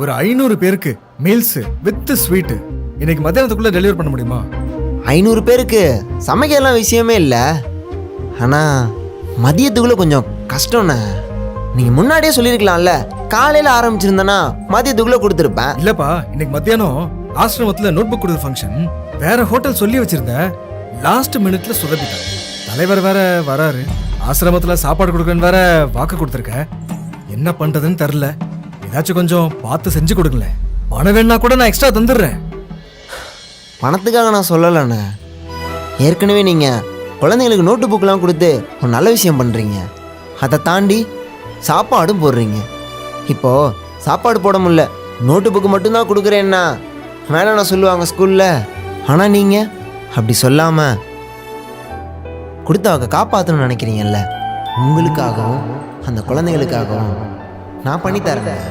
ஒரு 500 பேருக்கு meals with sweet இன்னைக்கு மத்தியானத்துக்குள்ள டெலிவரி பண்ண முடியுமா? 500 பேருக்கு சமைக்கலாம் விஷயமே இல்லை. ஆனால் மதியத்துக்குள்ளே கொஞ்சம் கஷ்டம்ண்ணே. நீங்கள் முன்னாடியே சொல்லியிருக்கலாம்ல. காலையில் ஆரம்பிச்சிருந்தேன்னா மதியத்துக்குள்ளே கொடுத்துருப்பேன். இல்லப்பா, இன்னைக்கு மத்தியானம் ஆசிரமத்தில் நோட் புக் கொடுத்த ஃபங்க்ஷன் வேற ஹோட்டல் சொல்லி வச்சிருந்தேன். லாஸ்ட் மினிட்ல சொதப்பிட்டேன். தலைவர் வேற வராரு. ஆசிரமத்தில் சாப்பாடு கொடுக்கன்னு வேற வாக்கு கொடுத்துருக்கேன். என்ன பண்றதுன்னு தெரில. ஏதாச்சும் கொஞ்சம் பார்த்து செஞ்சு கொடுங்களேன். பணம் வேணா கூட நான் எக்ஸ்ட்ரா தந்துடுறேன். பணத்துக்காக நான் சொல்லலைண்ணே. ஏற்கனவே நீங்கள் குழந்தைங்களுக்கு நோட்டு புக்கெலாம் கொடுத்து ஒரு நல்ல விஷயம் பண்ணுறீங்க. அதை தாண்டி சாப்பாடும் போடுறீங்க. இப்போது சாப்பாடு போட முடியல, நோட்டு புக்கு மட்டும்தான் கொடுக்குறேன்னா வேணாம் சொல்லுவாங்க ஸ்கூலில். ஆனால் நீங்கள் அப்படி சொல்லாமல் கொடுத்தவங்க காப்பாற்றணும்னு நினைக்கிறீங்கல்ல. உங்களுக்காகவும் அந்த குழந்தைகளுக்காகவும் நான் பண்ணித்தரேன்.